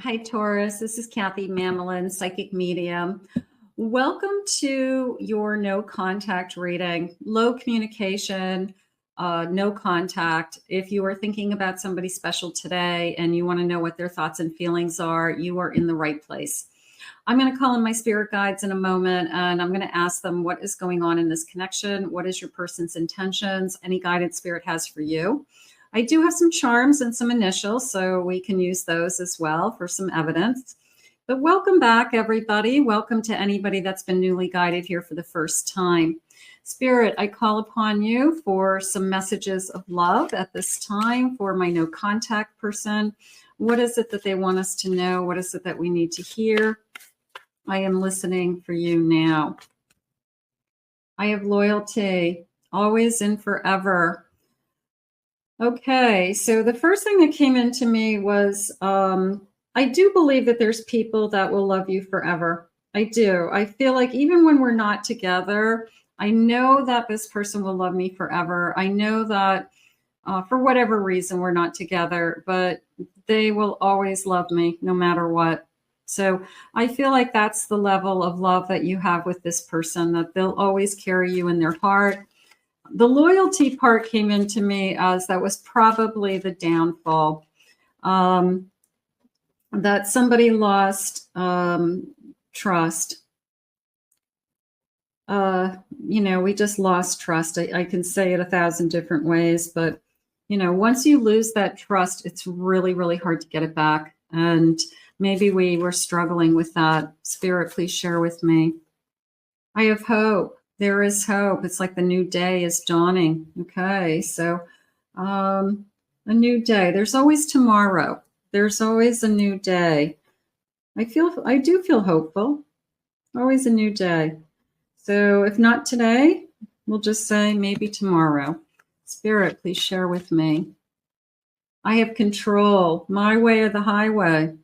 Hi, Taurus. This is Kathy Mamelin, psychic medium. Welcome to your no contact reading. Low communication, no contact. If you are thinking about somebody special today and you want to know what their thoughts and feelings are, you are in the right place. I'm going to call in my spirit guides in a moment, and I'm going to ask them what is going on in this connection. What is your person's intentions? Any guidance spirit has for you. I do have some charms and some initials, so we can use those as well for some evidence. But welcome back, everybody. Welcome to anybody that's been newly guided here for the first time. Spirit, I call upon you for some messages of love at this time for my no contact person. What is it that they want us to know? What is it that we need to hear? I am listening for you now. I have loyalty, always and forever. Okay, so the first thing that came into me was I do believe that there's people that will love you forever. I do. I feel like even when we're not together, I know that this person will love me forever. I know that for whatever reason we're not together, but they will always love me no matter what. So I feel like that's the level of love that you have with this person, that they'll always carry you in their heart. The loyalty part came into me as that was probably the downfall, that somebody lost trust. We just lost trust. I can say it 1,000 different ways, but, once you lose that trust, it's really, really hard to get it back. And maybe we were struggling with that. Spirit, please share with me. I have hope. There is hope. It's like the new day is dawning. Okay, so a new day. There's always tomorrow. There's always a new day. I do feel hopeful. Always a new day. So if not today, we'll just say maybe tomorrow. Spirit, please share with me. I have control. My way or the highway.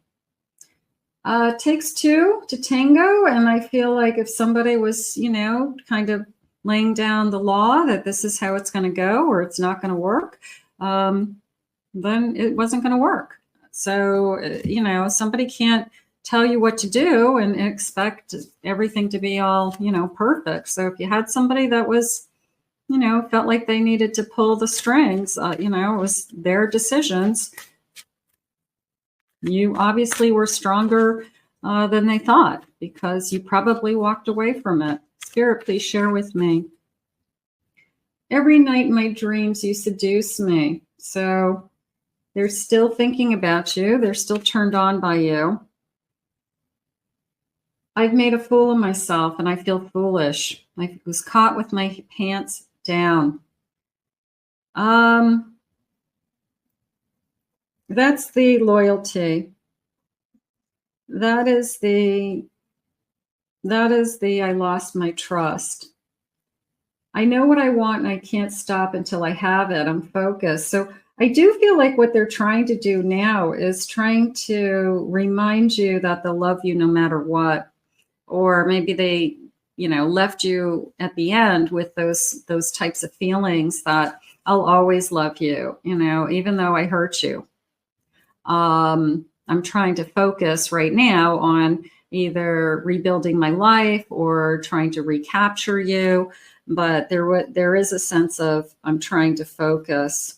It takes two to tango, and I feel like if somebody was, kind of laying down the law that this is how it's going to go or it's not going to work, then it wasn't going to work. So, somebody can't tell you what to do and expect everything to be all, perfect. So if you had somebody that was, felt like they needed to pull the strings, it was their decisions. You obviously were stronger than they thought because you probably walked away from it. Spirit, please share with me. Every night in my dreams, you seduce me. So they're still thinking about you. They're still turned on by you. I've made a fool of myself and I feel foolish. I was caught with my pants down. That's the loyalty. That is the I lost my trust. I know what I want and I can't stop until I have it. I'm focused. So I do feel like what they're trying to do now is trying to remind you that they'll love you no matter what. Or maybe they, left you at the end with those types of feelings that I'll always love you, even though I hurt you. I'm trying to focus right now on either rebuilding my life or trying to recapture you. But there is a sense of I'm trying to focus.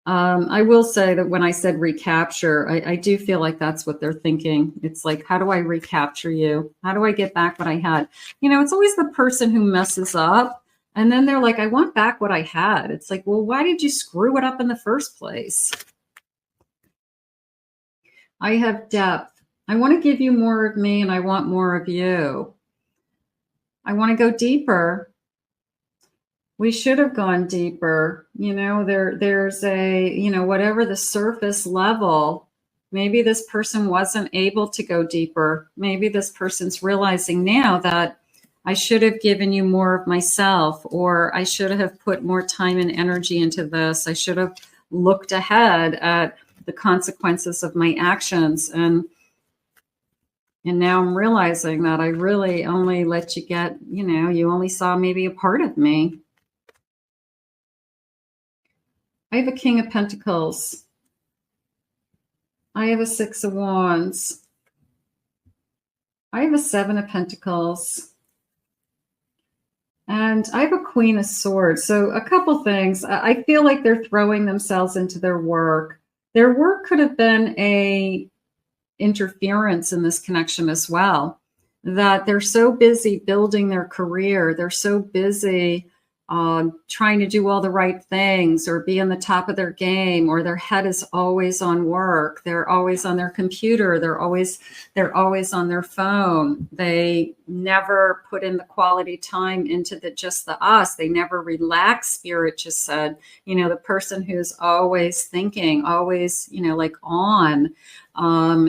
I will say that when I said recapture, I do feel like that's what they're thinking. It's like, how do I recapture you? How do I get back what I had? It's always the person who messes up. And then they're like, I want back what I had. It's like, well, why did you screw it up in the first place? I have depth. I want to give you more of me and I want more of you. I want to go deeper. We should have gone deeper. There's a, whatever the surface level, maybe this person wasn't able to go deeper. Maybe this person's realizing now that I should have given you more of myself, or I should have put more time and energy into this. I should have looked ahead at the consequences of my actions. And now I'm realizing that I really only let you get, you only saw maybe a part of me. I have a King of Pentacles. I have a Six of Wands. I have a Seven of Pentacles. And I have a Queen of Swords. So a couple things. I feel like they're throwing themselves into their work. Their work could have been a interference in this connection as well, that they're so busy building their career. They're so busy trying to do all the right things or be on the top of their game, or their head is always on work. They're always on their computer. They're always on their phone. They never put in the quality time into just the us. They never relax. Spirit just said, the person who's always thinking, always, like on.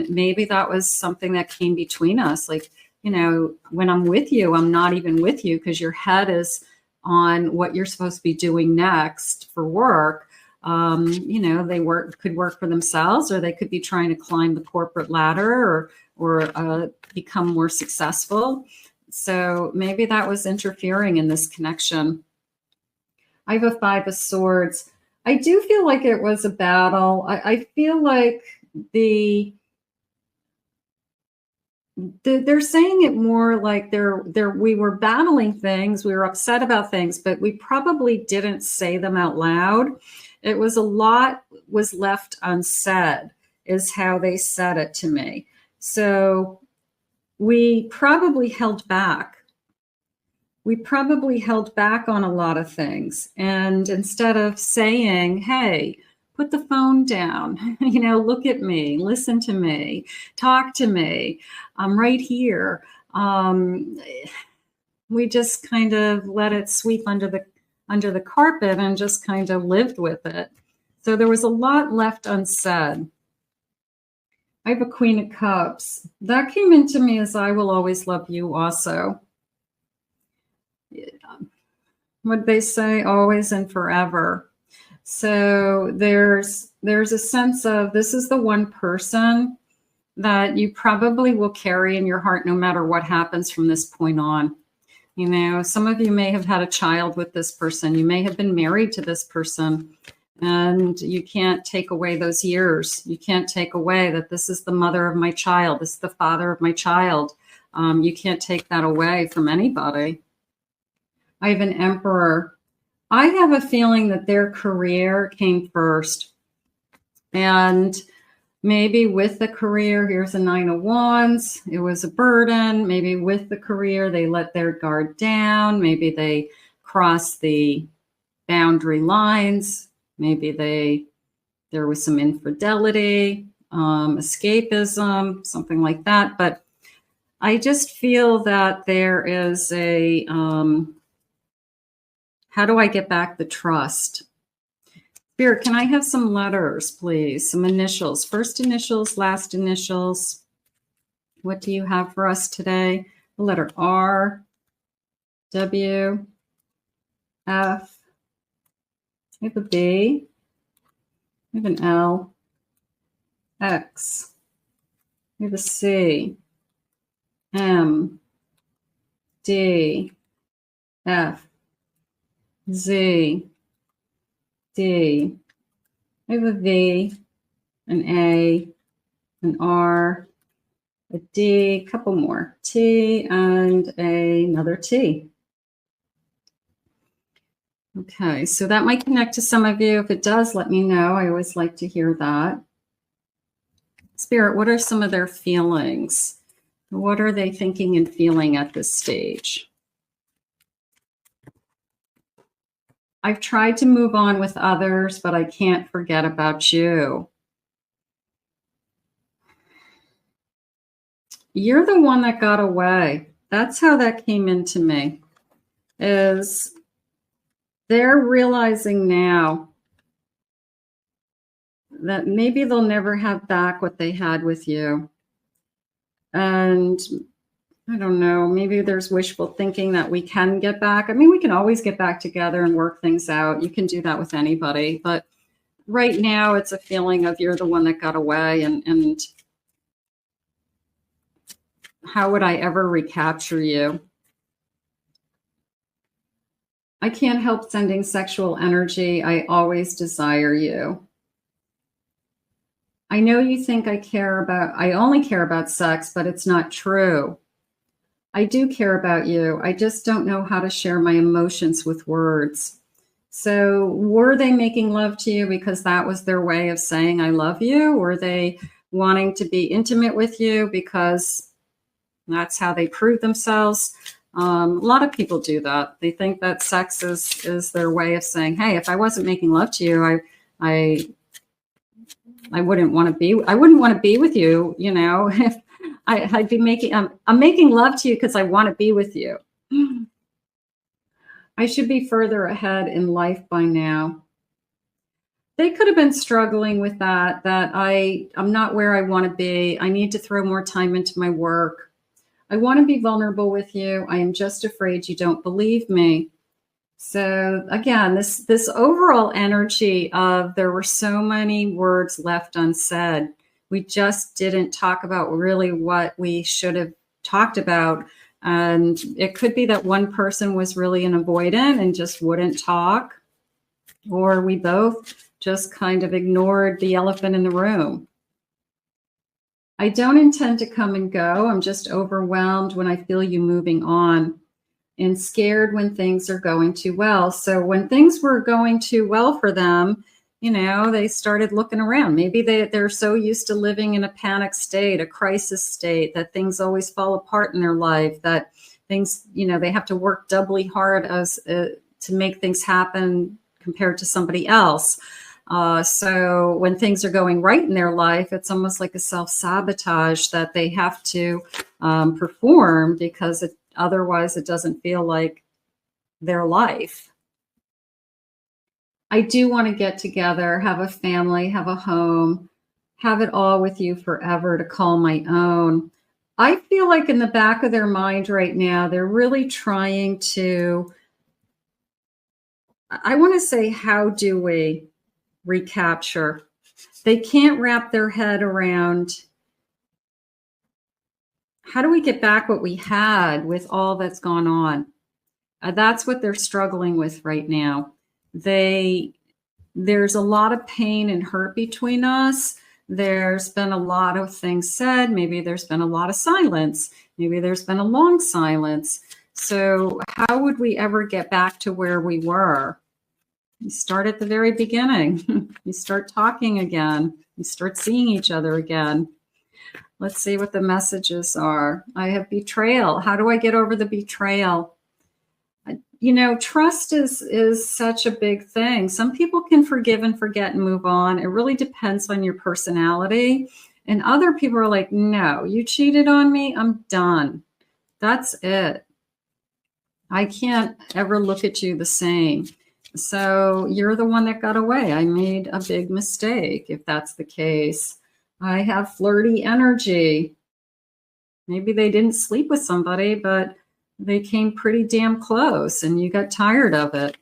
Maybe that was something that came between us. Like, when I'm with you, I'm not even with you because your head is on what you're supposed to be doing next for work. They could work for themselves, or they could be trying to climb the corporate ladder or become more successful. So maybe that was interfering in this connection. I have a Five of Swords. I do feel like it was a battle. I feel like they're saying it more like we were battling things, we were upset about things, but we probably didn't say them out loud. It was a lot was left unsaid, is how they said it to me. So we probably held back. We probably held back on a lot of things. And instead of saying, hey, put the phone down, look at me, listen to me, talk to me, I'm right here. We just kind of let it sweep under the carpet and just kind of lived with it. So there was a lot left unsaid. I have a Queen of Cups. That came into me as I will always love you also. What they say, always and forever. So there's a sense of, this is the one person that you probably will carry in your heart no matter what happens from this point on. Some of you may have had a child with this person. You may have been married to this person, and you can't take away those years. You can't take away that this is the mother of my child. This is the father of my child. You can't take that away from anybody. I have an Emperor. I have a feeling that their career came first. And maybe with the career, here's a Nine of Wands. It was a burden. Maybe with the career, they let their guard down. Maybe they crossed the boundary lines. Maybe there was some infidelity, escapism, something like that. But I just feel that there is a, how do I get back the trust? Spirit, can I have some letters, please? Some initials. First initials, last initials. What do you have for us today? The letter R, W, F. I have a B. I have an L, X. I have a C, M, D, F, Z, D. I have a V, an A, an R, a D, a couple more, T, and another T. Okay, so that might connect to some of you. If it does, let me know. I always like to hear that. Spirit, what are some of their feelings? What are they thinking and feeling at this stage? I've tried to move on with others, but I can't forget about you. You're the one that got away. That's how that came into me, is they're realizing now that maybe they'll never have back what they had with you. And I don't know, maybe there's wishful thinking that we can get back. I mean, we can always get back together and work things out. You can do that with anybody. But right now it's a feeling of you're the one that got away, and how would I ever recapture you? I can't help sending sexual energy. I always desire you. I know you think I only care about sex, but it's not true. I do care about you. I just don't know how to share my emotions with words. So, were they making love to you because that was their way of saying, I love you? Were they wanting to be intimate with you because that's how they prove themselves? A lot of people do that. They think that sex is their way of saying, hey, if I wasn't making love to you, I I wouldn't want to be. I wouldn't want to be with you. You know, if I'd be making. I'm making love to you because I want to be with you. I should be further ahead in life by now. They could have been struggling with that. I'm not where I want to be. I need to throw more time into my work. I want to be vulnerable with you. I am just afraid you don't believe me. So again, this overall energy of there were so many words left unsaid. We just didn't talk about really what we should have talked about. And it could be that one person was really an avoidant and just wouldn't talk, or we both just kind of ignored the elephant in the room. I don't intend to come and go. I'm just overwhelmed when I feel you moving on, and scared when things are going too well. So when things were going too well for them, you know, they started looking around. Maybe they're so used to living in a panic state, a crisis state, that things always fall apart in their life, that things, you know, they have to work doubly hard to make things happen compared to somebody else. So when things are going right in their life, it's almost like a self-sabotage that they have to perform, because otherwise it doesn't feel like their life. I do want to get together, have a family, have a home, have it all with you forever to call my own. I feel like in the back of their mind right now, they're really trying to, I want to say, how do we recapture? They can't wrap their head around, how do we get back what we had with all that's gone on? That's what they're struggling with right now. There's a lot of pain and hurt between us. There's been a lot of things said. Maybe there's been a lot of silence. Maybe there's been a long silence. So how would we ever get back to where we were? You start at the very beginning. You start talking again. You start seeing each other again. Let's see what the messages are. I have betrayal. How do I get over the betrayal? You know, trust is such a big thing. Some people can forgive and forget and move on. It really depends on your personality. And other people are like, no, you cheated on me, I'm done. That's it. I can't ever look at you the same. So you're the one that got away. I made a big mistake, if that's the case. I have flirty energy. Maybe they didn't sleep with somebody, but they came pretty damn close and you got tired of it.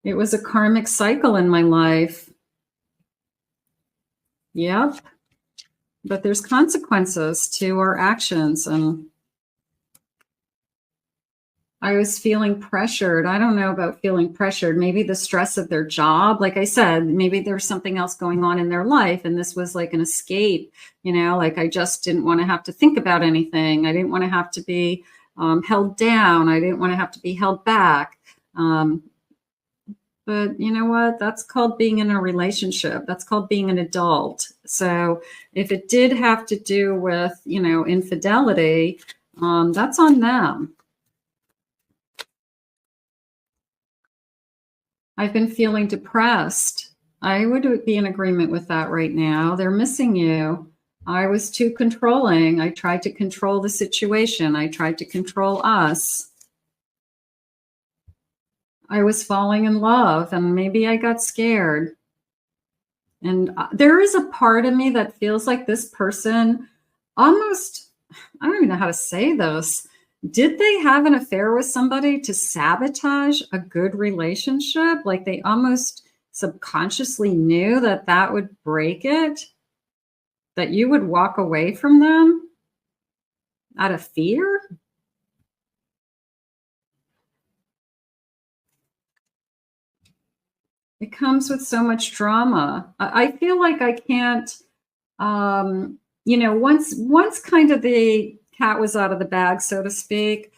It was a karmic cycle in my life. Yep. But there's consequences to our actions, and I was feeling pressured. I don't know about feeling pressured. Maybe the stress of their job. Like I said, maybe there's something else going on in their life, and this was like an escape, you know, like I just didn't want to have to think about anything. I didn't want to have to be held down. I didn't want to have to be held back. But you know what? That's called being in a relationship. That's called being an adult. So if it did have to do with, you know, infidelity, that's on them. I've been feeling depressed. I would be in agreement with that right now. They're missing you. I was too controlling. I tried to control the situation. I tried to control us. I was falling in love, and maybe I got scared. And there is a part of me that feels like this person almost, I don't even know how to say this. Did they have an affair with somebody to sabotage a good relationship? Like they almost subconsciously knew that that would break it, that you would walk away from them out of fear? It comes with so much drama. I feel like I can't, once kind of the cat was out of the bag, so to speak,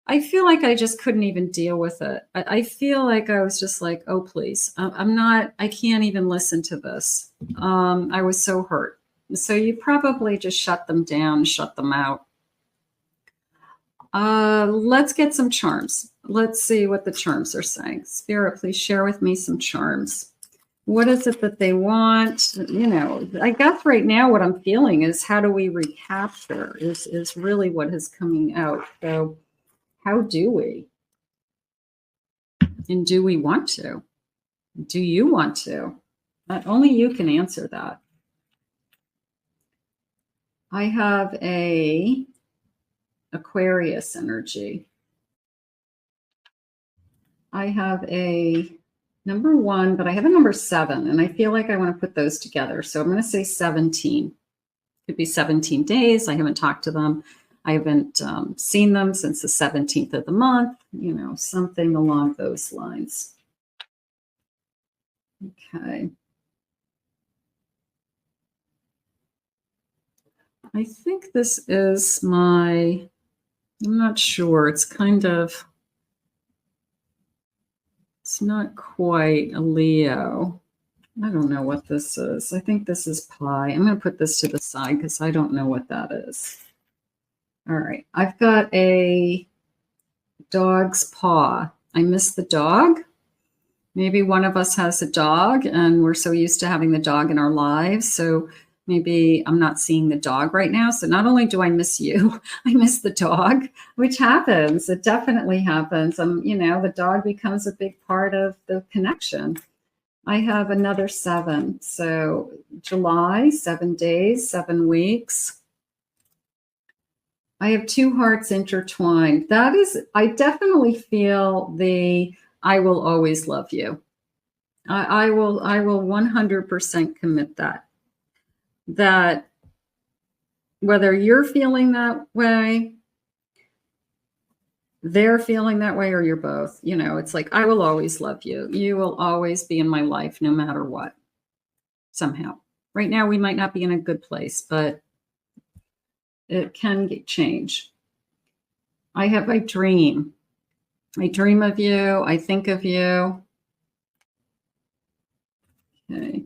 I feel like I just couldn't even deal with it. I feel like I was just like, oh, please, I can't even listen to this. I was so hurt. So you probably just shut them down, shut them out. Let's get some charms. Let's see what the charms are saying. Spirit, please share with me some charms. What is it that they want? I guess right now what I'm feeling is how do we recapture is really what is coming out. So how do we? And do we want to? Do you want to? Only you can answer that. I have a Aquarius energy. I have a number 1, but I have a number 7, and I feel like I want to put those together. So I'm going to say 17. Could be 17 days. I haven't talked to them. I haven't seen them since the 17th of the month, something along those lines. Okay. I think this is I'm not sure. It's not quite a Leo. I don't know what this is. I think this is Pi. I'm going to put this to the side because I don't know what that is. All right. I've got a dog's paw. I miss the dog. Maybe one of us has a dog and we're so used to having the dog in our lives. So maybe I'm not seeing the dog right now. So not only do I miss you, I miss the dog, which happens. It definitely happens. The dog becomes a big part of the connection. I have another 7. So July, 7 days, 7 weeks. I have 2 hearts intertwined. I definitely feel I will always love you. I will 100% commit that whether you're feeling that way, they're feeling that way, or you're both, it's like, I will always love you. You will always be in my life, no matter what, somehow. Right now, we might not be in a good place, but it can change. I have a dream. I dream of you. I think of you. Okay.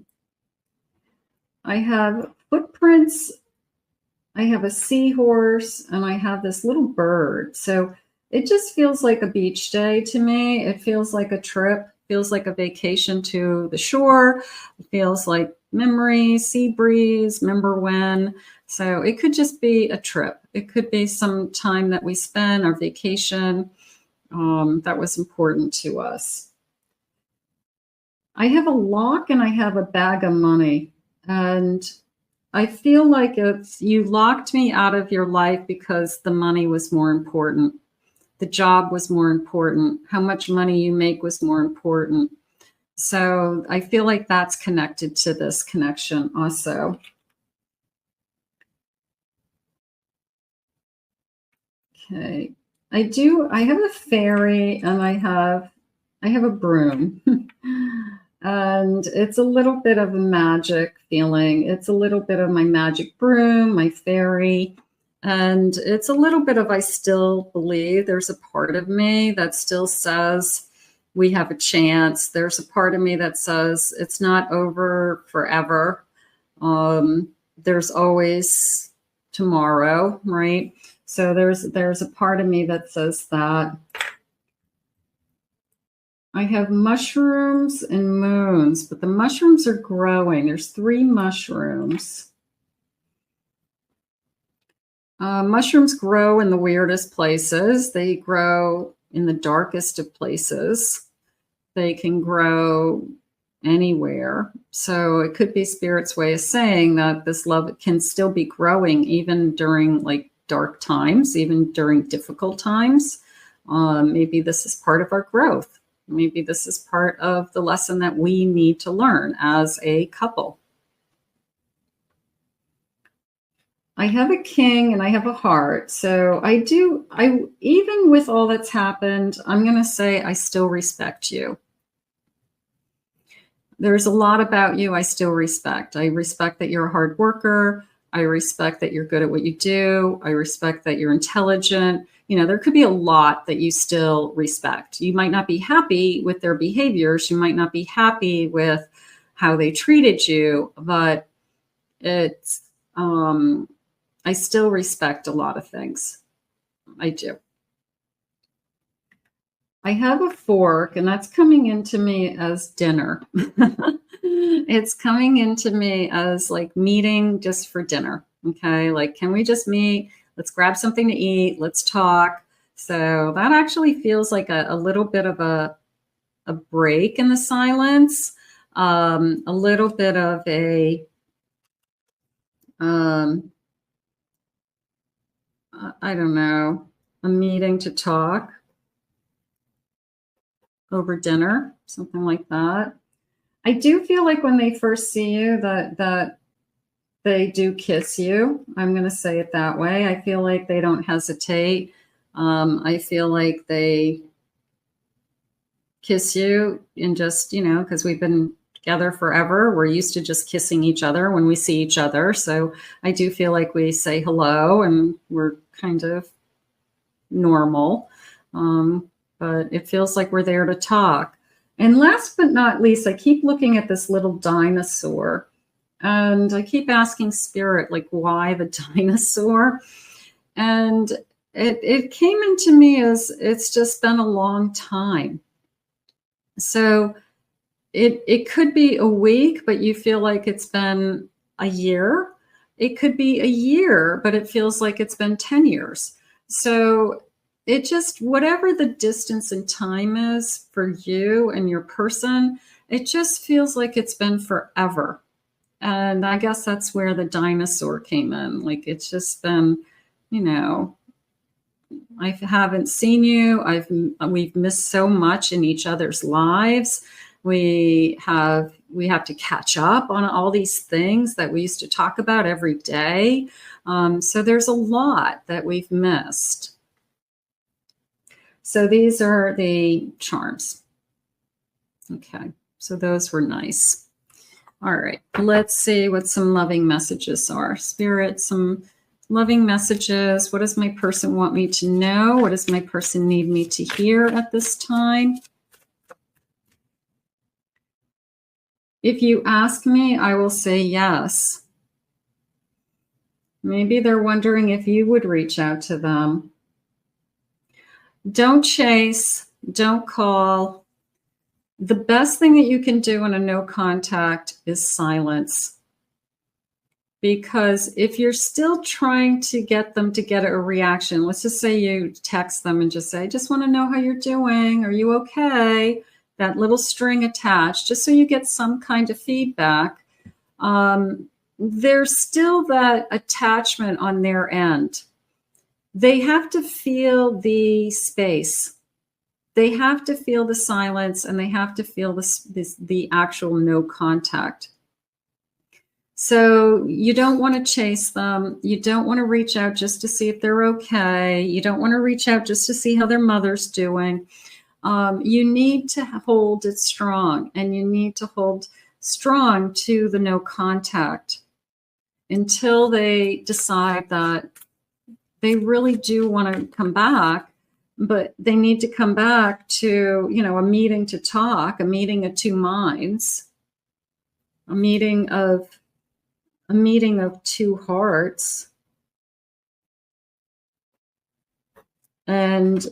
I have footprints. I have a seahorse, and I have this little bird. So it just feels like a beach day to me. It feels like a trip, feels like a vacation to the shore. It feels like memory, sea breeze, remember when. So it could just be a trip. It could be some time that we spend, our vacation, that was important to us. I have a lock and I have a bag of money. And I feel like you locked me out of your life because the money was more important. The job was more important. How much money you make was more important. So I feel like that's connected to this connection also. Okay. I have a fairy and I have a broom. And it's a little bit of a magic feeling. It's a little bit of my magic broom, my fairy. And it's a little bit of, I still believe there's a part of me that still says we have a chance. There's a part of me that says it's not over forever. There's always tomorrow, right? So there's a part of me that says that. I have mushrooms and moons, but the mushrooms are growing. There's 3 mushrooms. Mushrooms grow in the weirdest places. They grow in the darkest of places. They can grow anywhere. So it could be Spirit's way of saying that this love can still be growing even during like dark times, even during difficult times. Maybe this is part of our growth. Maybe this is part of the lesson that we need to learn as a couple. I have a king and I have a heart. So even with all that's happened, I'm going to say I still respect you. there's a lot about you I still respect. I respect that you're a hard worker. I respect that you're good at what you do. I respect that you're intelligent. You know, there could be a lot that you still respect. You might not be happy with their behaviors. You might not be happy with how they treated you, but it's, I still respect a lot of things. I do. I have a fork, and that's coming into me as dinner. It's coming into me as like meeting just for dinner. Okay. Like, can we just meet? Let's grab something to eat. Let's talk. So that actually feels like a little bit of a break in the silence. A little bit of a, I don't know, a meeting to talk over dinner, something like that. I do feel like when they first see you that they do kiss you. I'm going to say it that way. I feel like they don't hesitate. I feel like they kiss you and just, you know, because we've been together forever. We're used to just kissing each other when we see each other. So I do feel like we say hello and we're kind of normal. But it feels like we're there to talk. And last but not least, I keep looking at this little dinosaur. And I keep asking Spirit, like, why the dinosaur? And it came into me as it's just been a long time. So it could be a week, but you feel like it's been a year. It could be a year, but it feels like it's been 10 years. So it just, whatever the distance in time is for you and your person, it just feels like it's been forever. And I guess that's where the dinosaur came in. Like, it's just been, you know, I haven't seen you. We've missed so much in each other's lives. We have to catch up on all these things that we used to talk about every day. So there's a lot that we've missed. So these are the charms. Okay, so those were nice. All right, let's see what some loving messages are. Spirit, some loving messages. What does my person want me to know? What does my person need me to hear at this time? If you ask me, I will say yes. Maybe they're wondering if you would reach out to them. Don't chase, don't call. The best thing that you can do in a no contact is silence. Because if you're still trying to get them to get a reaction, let's just say you text them and just say, I just want to know how you're doing. Are you okay? That little string attached, just so you get some kind of feedback. There's still that attachment on their end. They have to feel the space. They have to feel the silence, and they have to feel the actual no contact. So you don't want to chase them. You don't want to reach out just to see if they're okay. You don't want to reach out just to see how their mother's doing. You need to hold it strong, and you need to hold strong to the no contact until they decide that they really do want to come back, but they need to come back to, you know, a meeting to talk, a meeting of two minds, a meeting of two hearts. And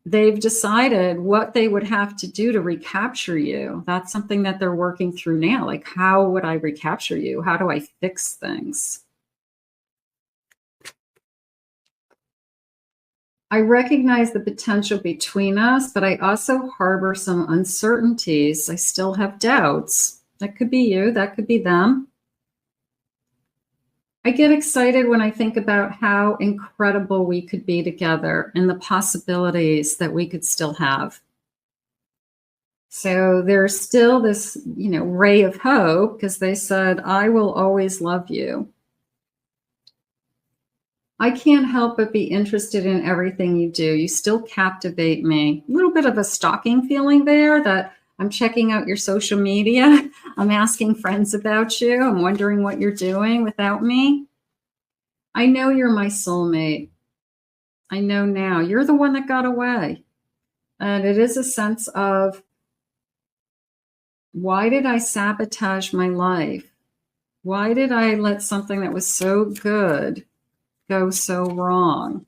they've decided what they would have to do to recapture you. That's something that they're working through now. Like, how would I recapture you? How do I fix things? I recognize the potential between us, but I also harbor some uncertainties. I still have doubts. That could be you. That could be them. I get excited when I think about how incredible we could be together and the possibilities that we could still have. So there's still this, you know, ray of hope, because they said, I will always love you. I can't help but be interested in everything you do. You still captivate me. A little bit of a stalking feeling there, that I'm checking out your social media. I'm asking friends about you. I'm wondering what you're doing without me. I know you're my soulmate. I know now. You're the one that got away. And it is a sense of, why did I sabotage my life? Why did I let something that was so good go so wrong?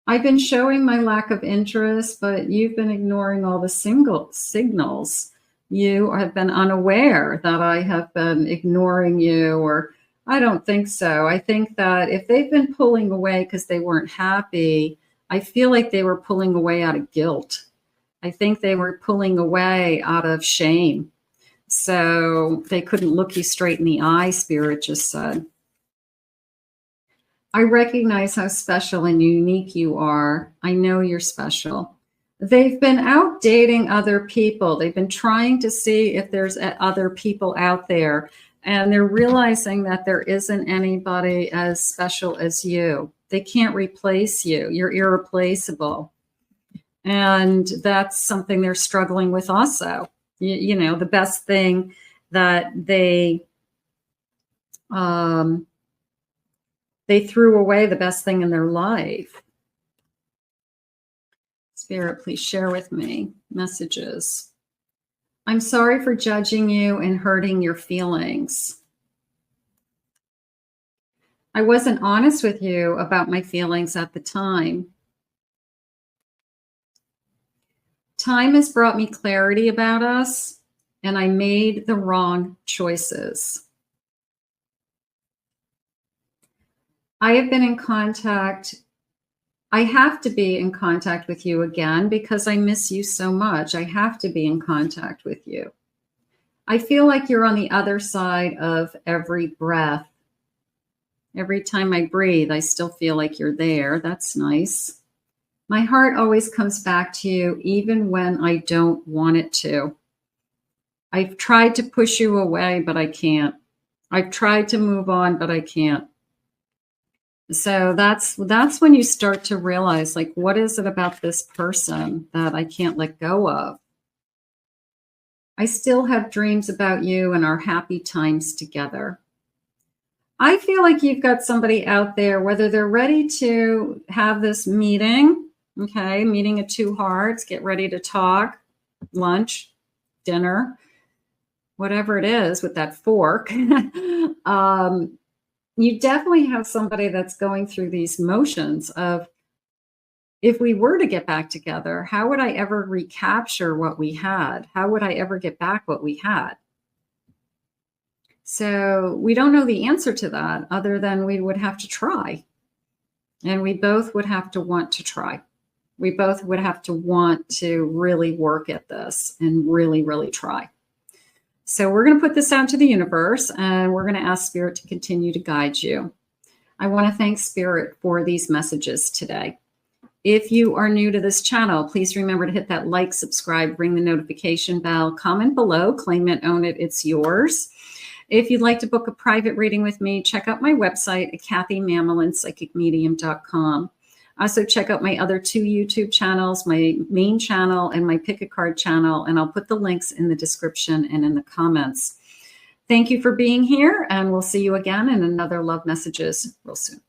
I've been showing my lack of interest, but you've been ignoring all the signals. You have been unaware that I have been ignoring you, or I don't think so. I think that if they've been pulling away because they weren't happy, I feel like they were pulling away out of guilt. I think they were pulling away out of shame. So they couldn't look you straight in the eye, Spirit just said. I recognize how special and unique you are. I know you're special. They've been out dating other people. They've been trying to see if there's other people out there. And they're realizing that there isn't anybody as special as you. They can't replace you. You're irreplaceable. And that's something they're struggling with also. You know, the best thing that they threw away, the best thing in their life. Spirit, please share with me messages. I'm sorry for judging you and hurting your feelings. I wasn't honest with you about my feelings at the time. Time has brought me clarity about us, and I made the wrong choices. I have been in contact. I have to be in contact with you again because I miss you so much. I have to be in contact with you. I feel like you're on the other side of every breath. Every time I breathe, I still feel like you're there. That's nice. My heart always comes back to you, even when I don't want it to. I've tried to push you away, but I can't. I've tried to move on, but I can't. So that's when you start to realize, like, what is it about this person that I can't let go of? I still have dreams about you and our happy times together. I feel like you've got somebody out there, whether they're ready to have this meeting, okay, meeting of two hearts, get ready to talk, lunch, dinner, whatever it is with that fork. You definitely have somebody that's going through these motions of, if we were to get back together, how would I ever recapture what we had? How would I ever get back what we had? So we don't know the answer to that, other than we would have to try. And we both would have to want to try. We both would have to want to really work at this and really, really try. So we're going to put this out to the universe, and we're going to ask Spirit to continue to guide you. I want to thank Spirit for these messages today. If you are new to this channel, please remember to hit that like, subscribe, ring the notification bell, comment below, claim it, own it, it's yours. If you'd like to book a private reading with me, check out my website at KathyMammelin.psychicmedium.com. Also, check out my other two YouTube channels, my main channel and my Pick a Card channel, and I'll put the links in the description and in the comments. Thank you for being here, and we'll see you again in another Love Messages real soon.